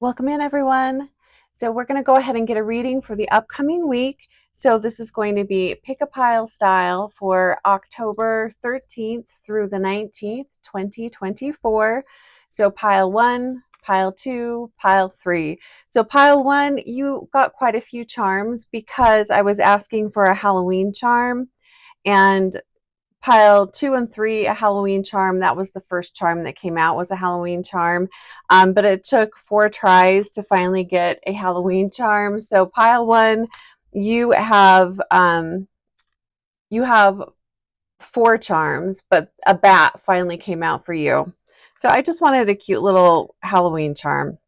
Welcome in, everyone. So we're going to go ahead and get a reading for the upcoming week. So this is going to be pick a pile style for October 13th through the 19th, 2024. So pile 1, pile 2, pile 3. So pile 1, you got quite a few charms because I was asking for a Halloween charm, and pile 2 and 3, a Halloween charm. That was the first charm that came out, was a Halloween charm. But it took 4 tries to finally get a Halloween charm. So pile 1, you have 4 charms, but a bat finally came out for you. So I just wanted a cute little Halloween charm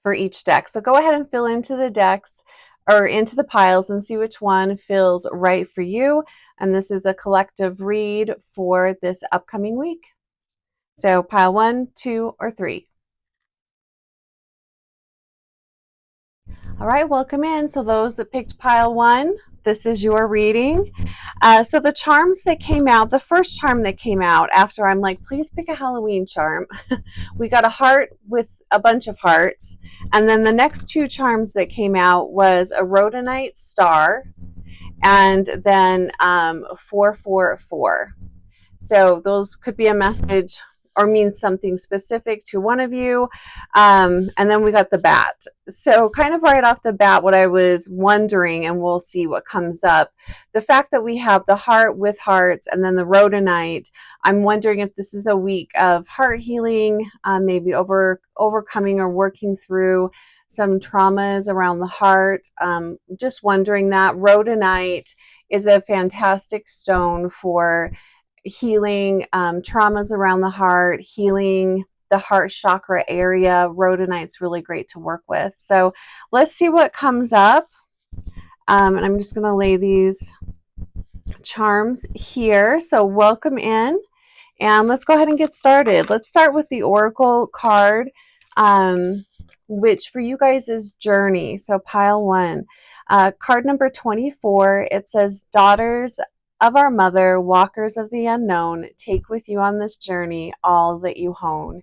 for each deck. So go ahead and fill into the decks or into the piles and see which one feels right for you. And this is a collective read for this upcoming week. So pile 1, 2, or 3. All right, welcome in. So those that picked pile 1, this is your reading. So the charms that came out, the first charm that came out after I'm like, please pick a Halloween charm. We got a heart with a bunch of hearts. And then the next 2 charms that came out was a rhodonite star and then 444. So those could be a message or mean something specific to one of you. And then we got the bat. So kind of right off the bat, what I was wondering, and we'll see what comes up, the fact that we have the heart with hearts and then the rhodonite, I'm wondering if this is a week of heart healing, maybe overcoming or working through some traumas around the heart. Just wondering that. Rhodonite is a fantastic stone for healing traumas around the heart, healing the heart chakra area. Rhodonite's really great to work with. So let's see what comes up. And I'm just going to lay these charms here. So welcome in. And let's go ahead and get started. Let's start with the Oracle card, which for you guys is Journey. So pile 1. Card number 24, it says, daughters of our mother, walkers of the unknown, take with you on this journey all that you hone.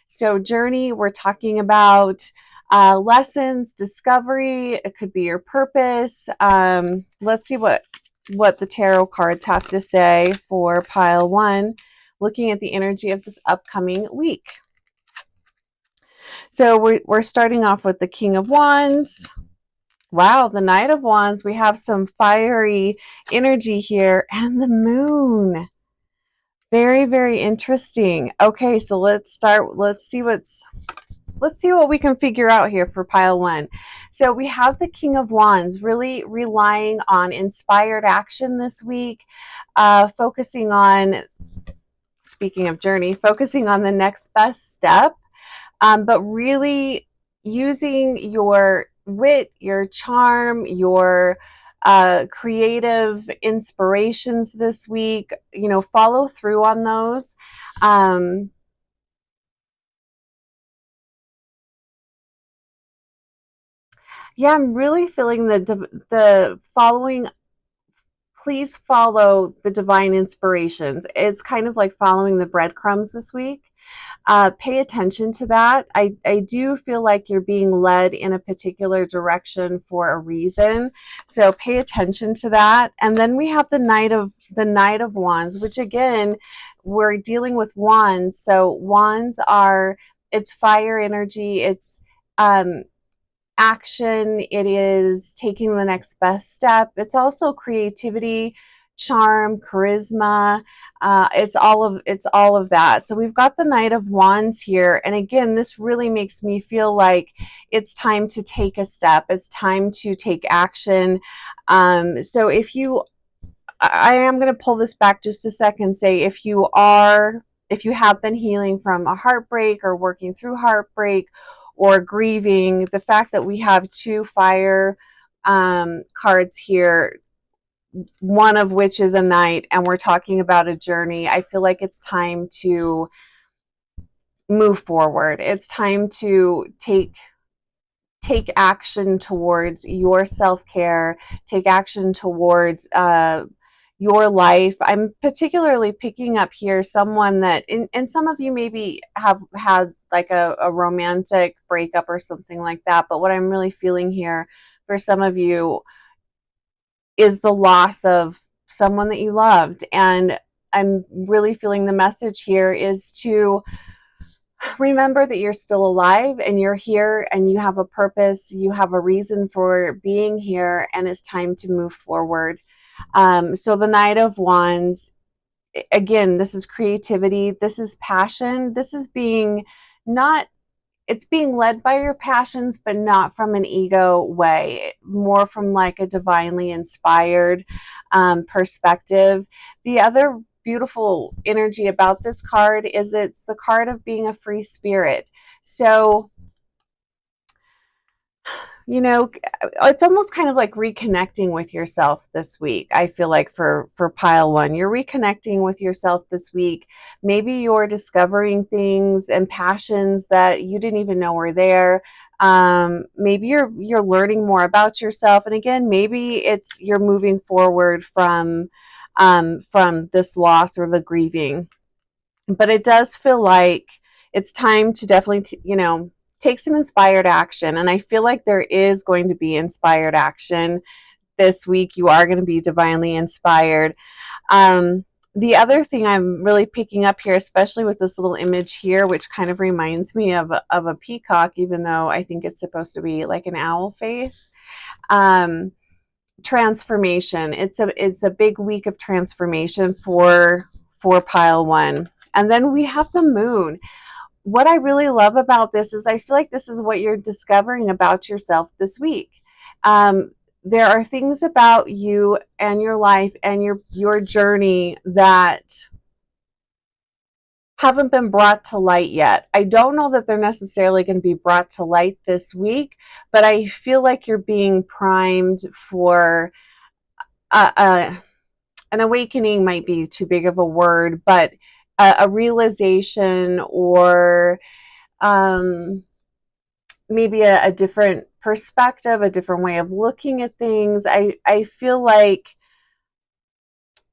So journey, we're talking about lessons, discovery. It could be your purpose. Let's see what the tarot cards have to say for pile 1, looking at the energy of this upcoming week. So we're starting off with the King of Wands. Wow, the Knight of Wands. We have some fiery energy here, and the Moon. Very, very interesting. Okay, so let's start. Let's see what we can figure out here for pile 1. So we have the King of Wands really relying on inspired action this week, focusing on, speaking of journey, focusing on the next best step, but really using your wit, your charm, your creative inspirations this week. Follow through on those. Yeah, I'm really feeling the following. Please follow the divine inspirations. It's kind of like following the breadcrumbs this week. Pay attention to that. I do feel like you're being led in a particular direction for a reason. So pay attention to that. And then we have the Knight of Wands, which again, we're dealing with wands. So wands it's fire energy. It's action. It is taking the next best step. It's also creativity, charm, charisma. It's all of that. So we've got the Knight of Wands here, and again, this really makes me feel like it's time to take a step. It's time to take action. So I am going to pull this back just a second. Say if you have been healing from a heartbreak or working through heartbreak or grieving, the fact that we have 2 fire cards here, one of which is a knight, and we're talking about a journey, I feel like it's time to move forward. It's time to take action towards your self-care, take action towards your life. I'm particularly picking up here someone that, and some of you maybe have had like a romantic breakup or something like that, but what I'm really feeling here for some of you is the loss of someone that you loved. And I'm really feeling the message here is to remember that you're still alive and you're here and you have a purpose, you have a reason for being here, and it's time to move forward. So the Knight of Wands, again, this is creativity, this is passion, this is being not, it's being led by your passions, but not from an ego way, more from like a divinely inspired perspective. The other beautiful energy about this card is it's the card of being a free spirit. So, you know, it's almost kind of like reconnecting with yourself this week. I feel like for pile one, you're reconnecting with yourself this week. Maybe you're discovering things and passions that you didn't even know were there. Maybe you're learning more about yourself, and again, maybe it's you're moving forward from this loss or the grieving. But it does feel like it's time to definitely, take some inspired action. And I feel like there is going to be inspired action this week. You are going to be divinely inspired. The other thing I'm really picking up here, especially with this little image here, which kind of reminds me of a peacock, even though I think it's supposed to be like an owl face. Transformation. It's a big week of transformation for pile one. And then we have the moon. What I really love about this is I feel like this is what you're discovering about yourself this week. There are things about you and your life and your journey that haven't been brought to light yet. I don't know that they're necessarily going to be brought to light this week, but I feel like you're being primed for an awakening. Might be too big of a word, but a realization, or maybe a different perspective, a different way of looking at things. I feel like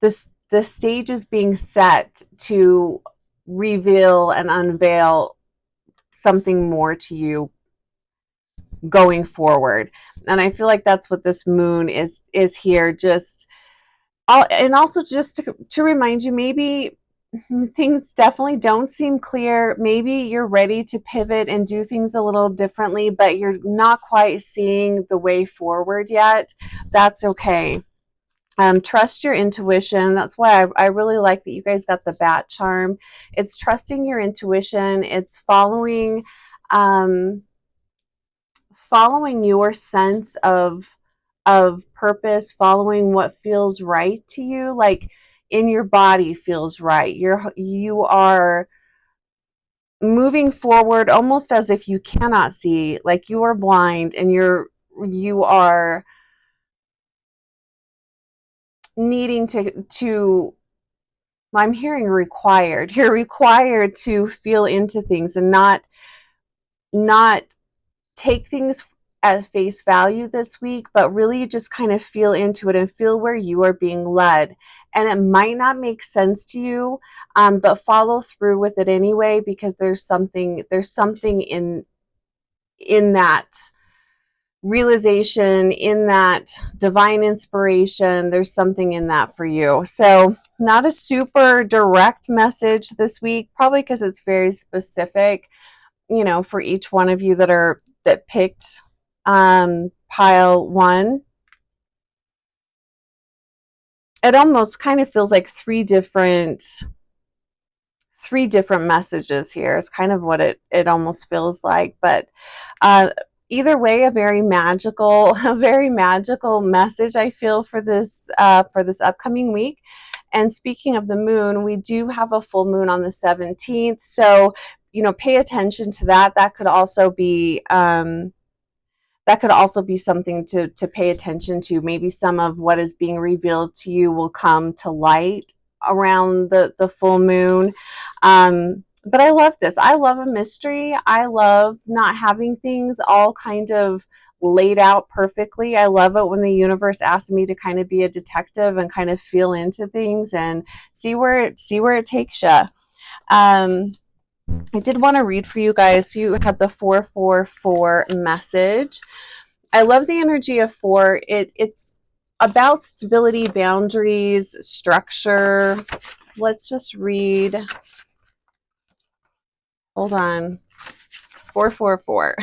the stage is being set to reveal and unveil something more to you going forward. And I feel like that's what this moon is here. And also just to remind you, maybe things definitely don't seem clear. Maybe you're ready to pivot and do things a little differently, but you're not quite seeing the way forward yet. That's okay. Trust your intuition. That's why I really like that you guys got the bat charm. It's trusting your intuition. It's following your sense of purpose, following what feels right to you, like in your body feels right. You are moving forward almost as if you cannot see, like you are blind, and you are needing to I'm hearing required. You're required to feel into things and not take things at face value this week, but really just kind of feel into it and feel where you are being led. And it might not make sense to you, but follow through with it anyway, because there's something in that realization, in that divine inspiration. There's something in that for you. So not a super direct message this week, probably because it's very specific, for each one of you that picked pile one. It almost kind of feels like three different messages here is kind of what it almost feels like. But either way, a very magical message I feel for this upcoming week. And speaking of the moon, we do have a full moon on the 17th, so pay attention to that. That could also be something to pay attention to. Maybe some of what is being revealed to you will come to light around the full moon. But I love this. I love a mystery. I love not having things all kind of laid out perfectly. I love it when the universe asks me to kind of be a detective and kind of feel into things and see where it takes you. Um, I did want to read for you guys. You had the 444 message. I love the energy of four. It's about stability, boundaries, structure. Let's just read. Hold on. 444.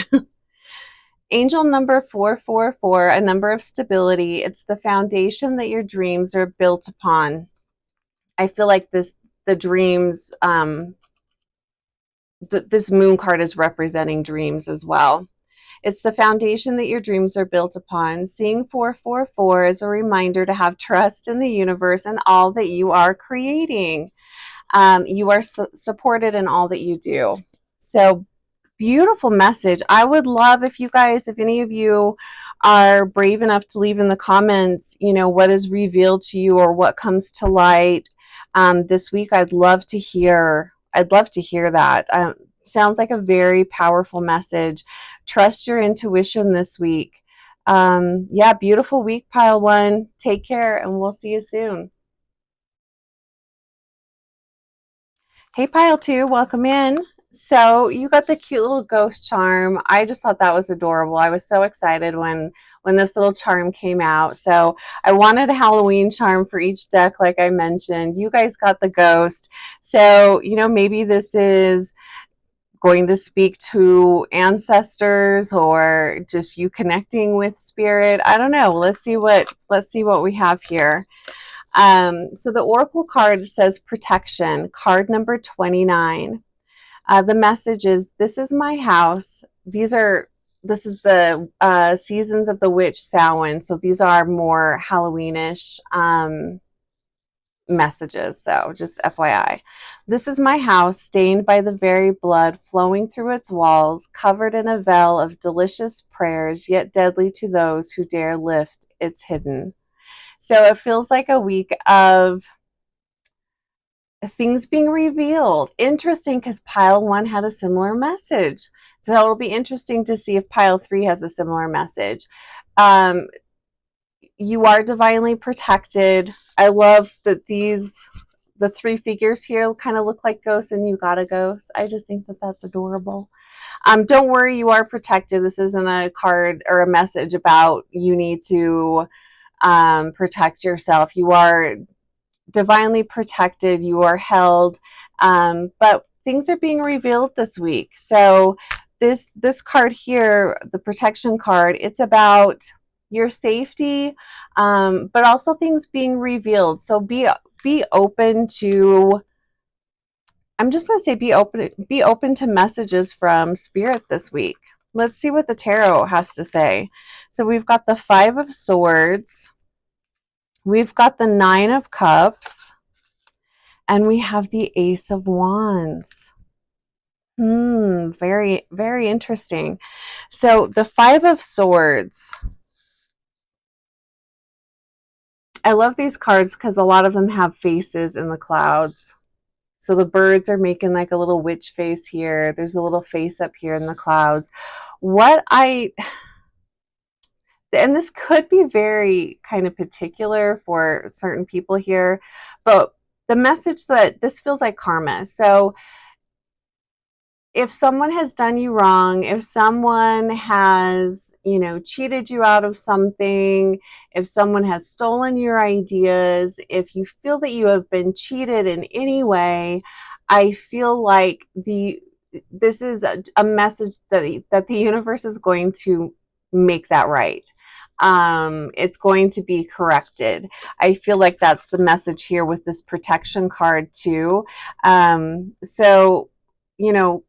Angel number 444, a number of stability. It's the foundation that your dreams are built upon. I feel like the dreams, this moon card is representing dreams as well. It's the foundation that your dreams are built upon. Seeing 444 is a reminder to have trust in the universe and all that you are creating. You are supported in all that you do. So beautiful message. I would love if you guys, if any of you are brave enough to leave in the comments, you know, what is revealed to you or what comes to light this week. I'd love to hear. I'd love to hear that. Sounds like a very powerful message. Trust your intuition this week. Yeah, beautiful week, pile one. Take care, and we'll see you soon. Hey, pile two, welcome in. So you got the cute little ghost charm. I just thought that was adorable. I was so excited when this little charm came out. So I wanted a Halloween charm for each deck, like I mentioned. You guys got the ghost. So, you know, maybe this is going to speak to ancestors or just you connecting with spirit. I don't know. Let's see what we have here. So the Oracle card says protection, card number 29. The message is, this is my house. This is the seasons of the witch Samhain. So these are more Halloweenish messages. So just FYI. This is my house, stained by the very blood flowing through its walls, covered in a veil of delicious prayers, yet deadly to those who dare lift its hidden. So it feels like a week of things being revealed. Interesting, because pile one had a similar message. So it'll be interesting to see if pile three has a similar message. You are divinely protected. I love that the three figures here kind of look like ghosts and you got a ghost. I just think that that's adorable. Don't worry, you are protected. This isn't a card or a message about you need to protect yourself. You are divinely protected. You are held. But things are being revealed this week. So this card here, the protection card, it's about your safety, but also things being revealed. So be open to, I'm just going to say be open to messages from spirit this week. Let's see what the tarot has to say. So we've got the 5 of Swords. We've got the 9 of Cups. And we have the Ace of Wands. Very, very interesting. So the 5 of Swords. I love these cards because a lot of them have faces in the clouds. So the birds are making like a little witch face here. There's a little face up here in the clouds. And this could be very kind of particular for certain people here, but the message that this feels like karma. So if someone has done you wrong, if someone has, you know, cheated you out of something, if someone has stolen your ideas, if you feel that you have been cheated in any way, I feel like this is a message that the universe is going to make that right. It's going to be corrected. I feel like that's the message here with this protection card too. So, you know,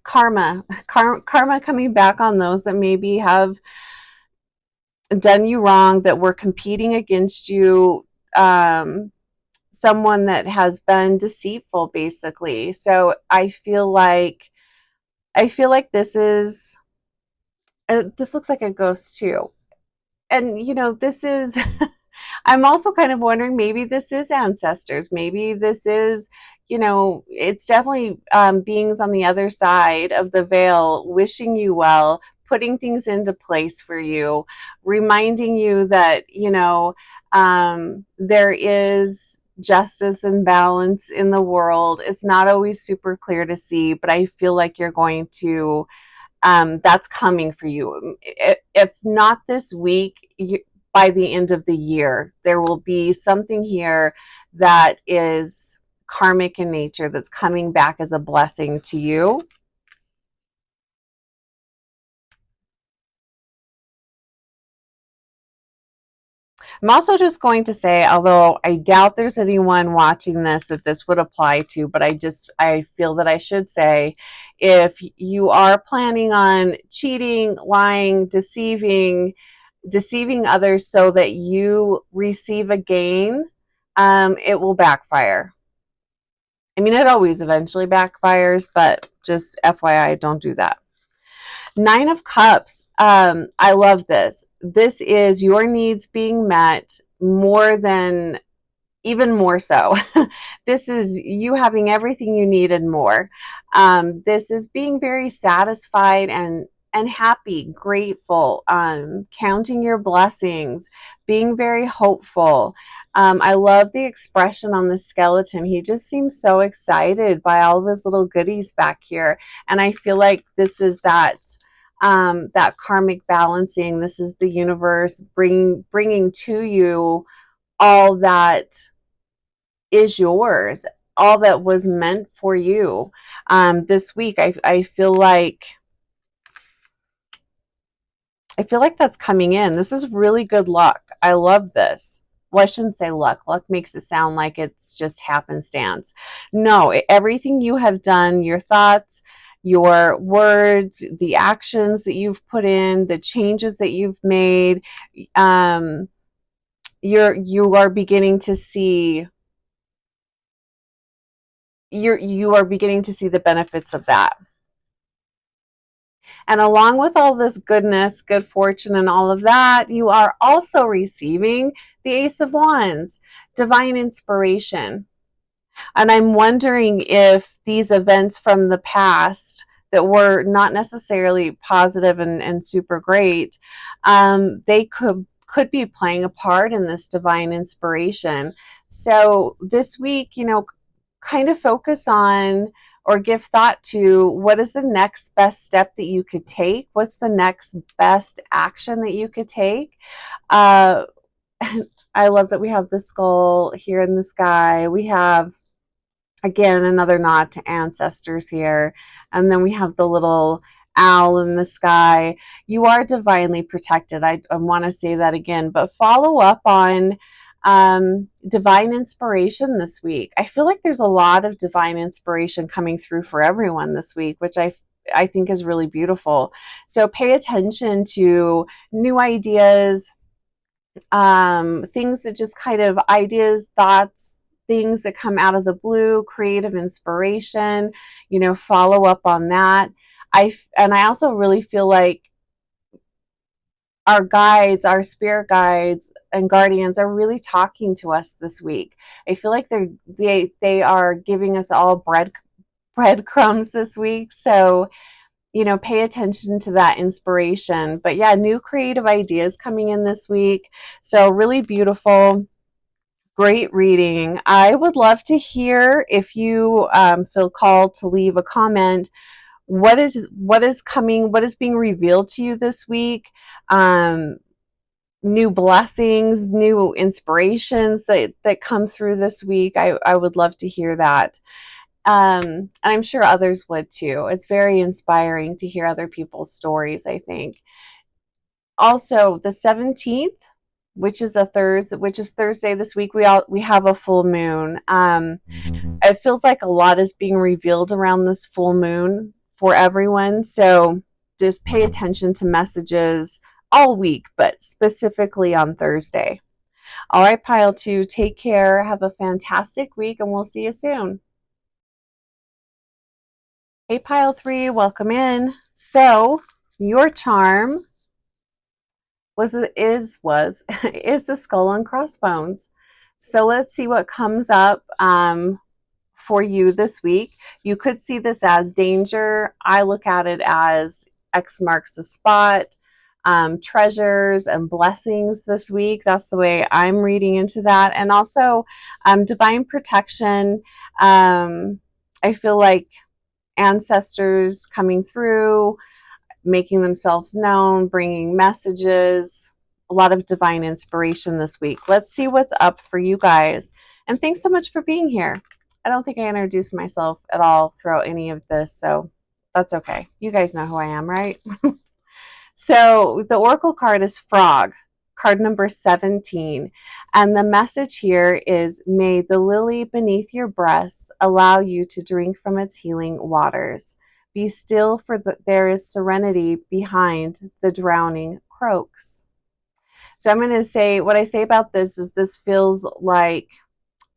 karma coming back on those that maybe have done you wrong, that were competing against you, someone that has been deceitful, basically. So I feel like this is this looks like a ghost too. And you know, this is I'm also kind of wondering, maybe this is ancestors, maybe this is, it's definitely beings on the other side of the veil wishing you well, putting things into place for you, reminding you that, there is justice and balance in the world. It's not always super clear to see, but I feel like you're going to, that's coming for you. If not this week, by the end of the year, there will be something here that is karmic in nature that's coming back as a blessing to you. I'm also just going to say, although I doubt there's anyone watching this that this would apply to, but I feel that I should say, if you are planning on cheating, lying, deceiving others so that you receive a gain, it will backfire. I mean, it always eventually backfires, but just FYI, don't do that. Nine of Cups. I love this. This is your needs being met more than, even more so. This is you having everything you need and more. This is being very satisfied and happy, grateful, counting your blessings, being very hopeful. I love the expression on the skeleton. He just seems so excited by all of his little goodies back here. And I feel like this is that karmic balancing. This is the universe bringing to you all that is yours, all that was meant for you. This week, I feel like that's coming in. This is really good luck. I love this. Well, I shouldn't say luck. Luck makes it sound like it's just happenstance. No, everything you have done, your thoughts, your words, the actions that you've put in, the changes that you've made, you are beginning to see you are beginning to see the benefits of that. And along with all this goodness, good fortune, and all of that, you are also receiving the Ace of Wands, divine inspiration. And I'm wondering if these events from the past that were not necessarily positive and super great, they could be playing a part in this divine inspiration. So this week, kind of focus on or give thought to what is the next best step that you could take? What's the next best action that you could take? I love that we have the skull here in the sky. We have, again, another nod to ancestors here. And then we have the little owl in the sky. You are divinely protected. I want to say that again, but follow up on divine inspiration this week. I feel like there's a lot of divine inspiration coming through for everyone this week, which I think is really beautiful. So pay attention to new ideas, things that just kind of ideas, thoughts, things that come out of the blue, creative inspiration, follow up on that. I also really feel like our guides, our spirit guides and guardians are really talking to us this week. I feel like they are giving us all breadcrumbs this week. So, pay attention to that inspiration. But yeah, new creative ideas coming in this week. So really beautiful. Great reading. I would love to hear if you feel called to leave a comment. What is coming? What is being revealed to you this week? New blessings, new inspirations that come through this week. I would love to hear that. And I'm sure others would too. It's very inspiring to hear other people's stories, I think. Also, the 17th, which is Thursday this week, we have a full moon. It feels like a lot is being revealed around this full moon for everyone. So just pay attention to messages all week, but specifically on Thursday. All right, Pile 2, take care. Have a fantastic week, and we'll see you soon. Hey, Pile 3, welcome in. So your charm is the skull and crossbones. So let's see what comes up for you this week. You could see this as danger. I look at it as X marks the spot, treasures and blessings this week. That's the way I'm reading into that. And also divine protection. I feel like ancestors coming through, making themselves known, bringing messages, a lot of divine inspiration this week. Let's see what's up for you guys. And thanks so much for being here. I don't think I introduced myself at all throughout any of this, so that's okay. You guys know who I am, right? So the Oracle card is Frog, card number 17. And the message here is, may the lily beneath your breasts allow you to drink from its healing waters. Be still, for there is serenity behind the drowning croaks. So I'm going to say, what I say about this is this feels like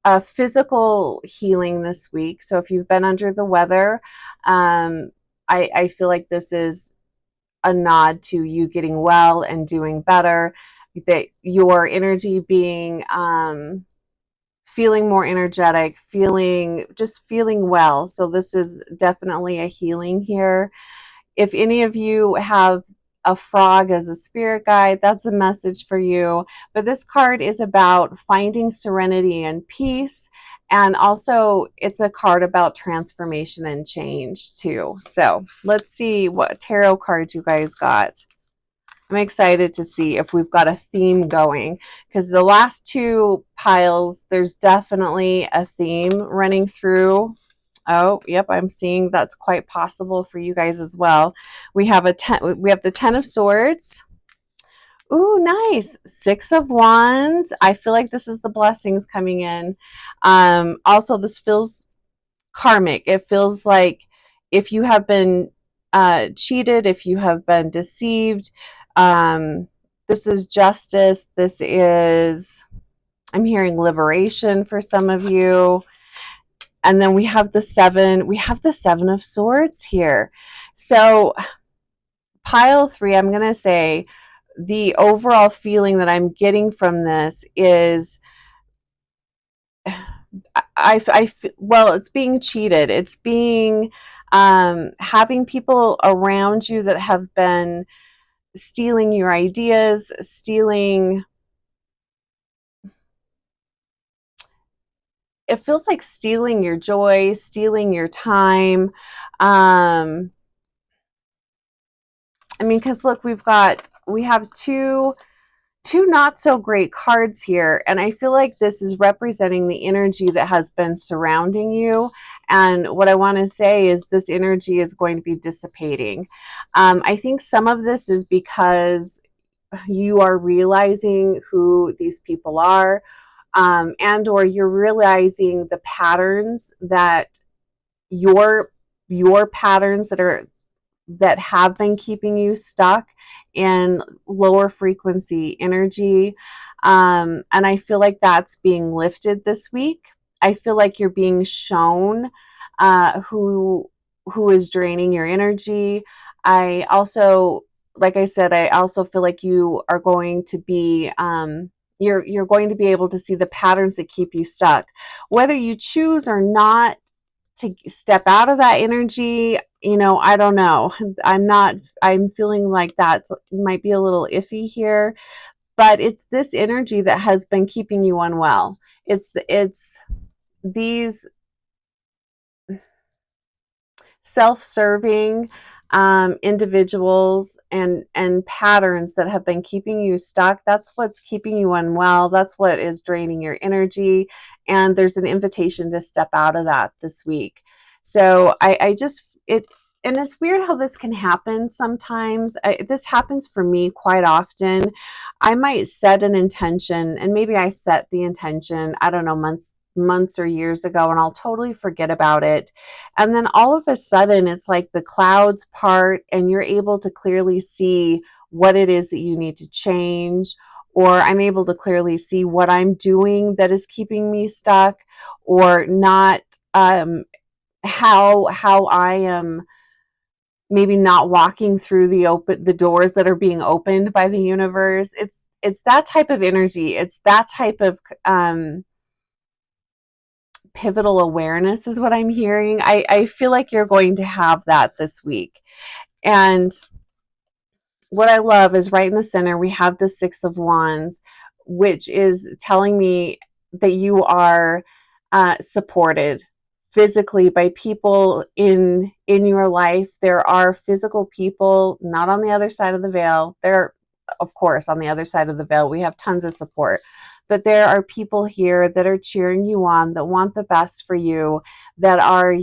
a physical healing this week. So if you've been under the weather, I feel like this is a nod to you getting well and doing better, that your energy being feeling more energetic, feeling well. So this is definitely a healing here. If any of you have a frog as a spirit guide, that's a message for you. But this card is about finding serenity and peace. And also it's a card about transformation and change too. So let's see what tarot cards you guys got. I'm excited to see if we've got a theme going, because the last two piles, there's definitely a theme running through. Oh, yep, I'm seeing that's quite possible for you guys as well. We have the 10 of Swords. Ooh, nice. 6 of Wands. I feel like this is the blessings coming in. Also, this feels karmic. It feels like if you have been cheated, if you have been deceived, this is justice. This is, I'm hearing liberation for some of you. And then we have the 7 of Swords here. So pile 3, I'm going to say the overall feeling that I'm getting from this is well, it's being cheated. It's being having people around you that have been stealing your ideas, stealing. It feels like stealing your joy, stealing your time. I mean, because look, we have two not so great cards here, and I feel like this is representing the energy that has been surrounding you. And what I want to say is this energy is going to be dissipating. I think some of this is because you are realizing who these people are, and or you're realizing the patterns that your patterns that have been keeping you stuck in lower frequency energy. And I feel like that's being lifted this week. I feel like you're being shown who is draining your energy. I also, like I said, I also feel like you are going to be you're going to be able to see the patterns that keep you stuck, whether you choose or not to step out of that energy. I don't know. I'm feeling like that might be a little iffy here, but it's this energy that has been keeping you unwell. It's these self-serving individuals and patterns that have been keeping you stuck. That's what's keeping you unwell. That's what is draining your energy. And there's an invitation to step out of that this week. So and it's weird how this can happen sometimes. This happens for me quite often. I might set an intention, and maybe I set the intention, I don't know, months or years ago, and I'll totally forget about it. And then all of a sudden, it's like the clouds part, and you're able to clearly see what it is that you need to change, or I'm able to clearly see what I'm doing that is keeping me stuck, or not, how I am maybe not walking through the doors that are being opened by the universe. It's that type of energy. It's that type of pivotal awareness is what I'm hearing. I feel like you're going to have that this week. And what I love is right in the center, we have the Six of Wands, which is telling me that you are supported physically by people in your life. There are physical people not on the other side of the veil. They're, of course, on the other side of the veil. We have tons of support. But there are people here that are cheering you on, that want the best for you, that are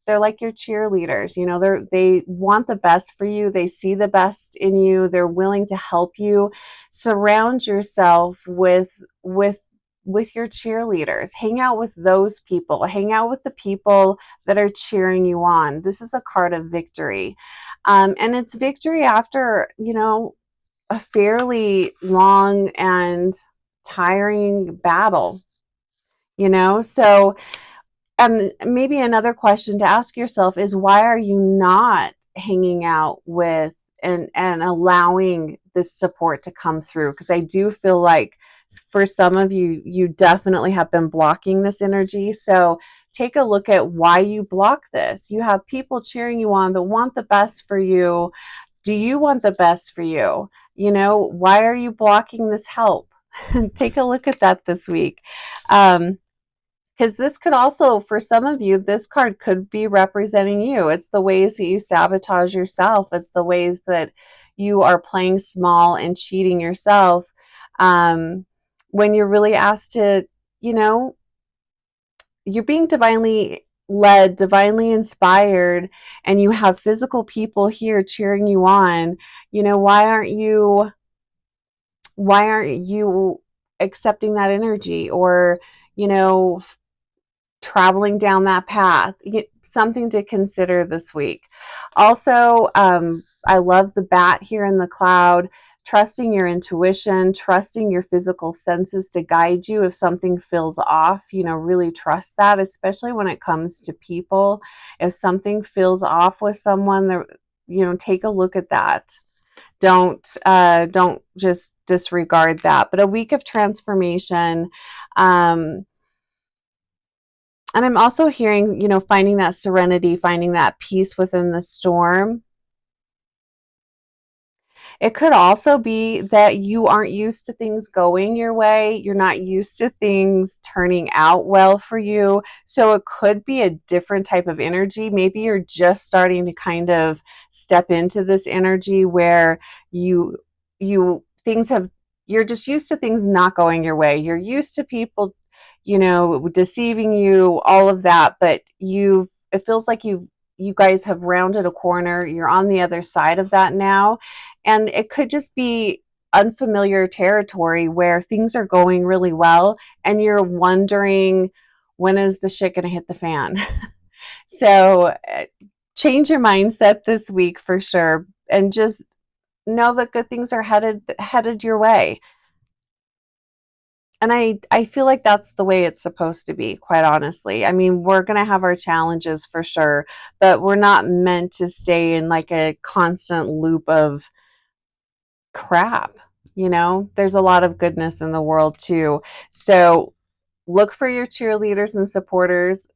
they're like your cheerleaders. You know, they want the best for you. They see the best in you. They're willing to help you. Surround yourself with your cheerleaders. Hang out with those people. Hang out with the people that are cheering you on. This is a card of victory. And it's victory after, a fairly long and tiring battle, So maybe another question to ask yourself is, why are you not hanging out with and allowing this support to come through? Because I do feel like for some of you, you definitely have been blocking this energy. So take a look at why you block this. You have people cheering you on that want the best for you. Do you want the best for you? Why are you blocking this help? Take a look at that this week. Because this could also, for some of you, this card could be representing you. It's the ways that you sabotage yourself. It's the ways that you are playing small and cheating yourself when you're really asked to, you're being divinely led, divinely inspired, and you have physical people here cheering you on. Why aren't you accepting that energy, or, traveling down that path? Something to consider this week. Also, I love the bat here in the cloud. Trusting your intuition, trusting your physical senses to guide you if something feels off. Really trust that, especially when it comes to people. If something feels off with someone, take a look at that. Don't just disregard that. But a week of transformation. And I'm also hearing, finding that serenity, finding that peace within the storm. It could also be that you aren't used to things going your way. You're not used to things turning out well for you. So it could be a different type of energy. Maybe you're just starting to kind of step into this energy where you're just used to things not going your way. You're used to people deceiving you, all of that, but it feels like you guys have rounded a corner. You're on the other side of that now. And it could just be unfamiliar territory where things are going really well and you're wondering, when is the shit going to hit the fan? So change your mindset this week for sure, and just know that good things are headed your way. And I feel like that's the way it's supposed to be, quite honestly. I mean, we're going to have our challenges for sure, but we're not meant to stay in like a constant loop of crap. There's a lot of goodness in the world too. So look for your cheerleaders and supporters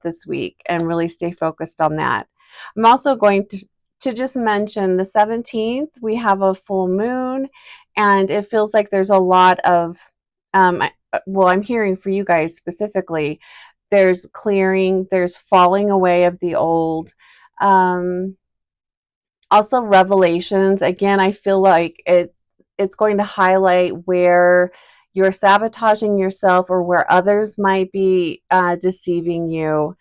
this week and really stay focused on that. I'm also going to just mention the 17th, we have a full moon, and it feels like there's a lot of I'm hearing for you guys specifically, there's clearing, there's falling away of the old. Also revelations. Again, I feel like it's going to highlight where you're sabotaging yourself or where others might be deceiving you.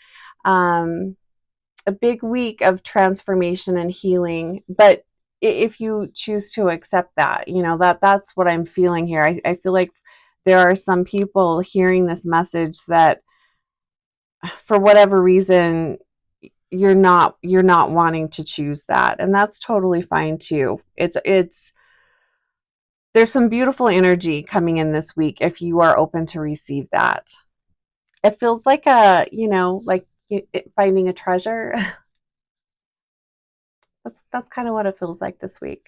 A big week of transformation and healing, but if you choose to accept that, that's what I'm feeling here. I feel like there are some people hearing this message that for whatever reason you're not wanting to choose that, and that's totally fine too. There's some beautiful energy coming in this week if you are open to receive that. It feels like finding a treasure. That's kind of what it feels like this week.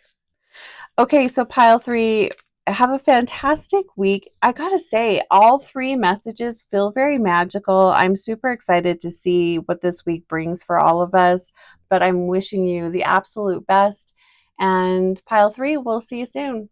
Okay, so pile 3, have a fantastic week. I gotta say, all three messages feel very magical. I'm super excited to see what this week brings for all of us, but I'm wishing you the absolute best. And pile three, we'll see you soon.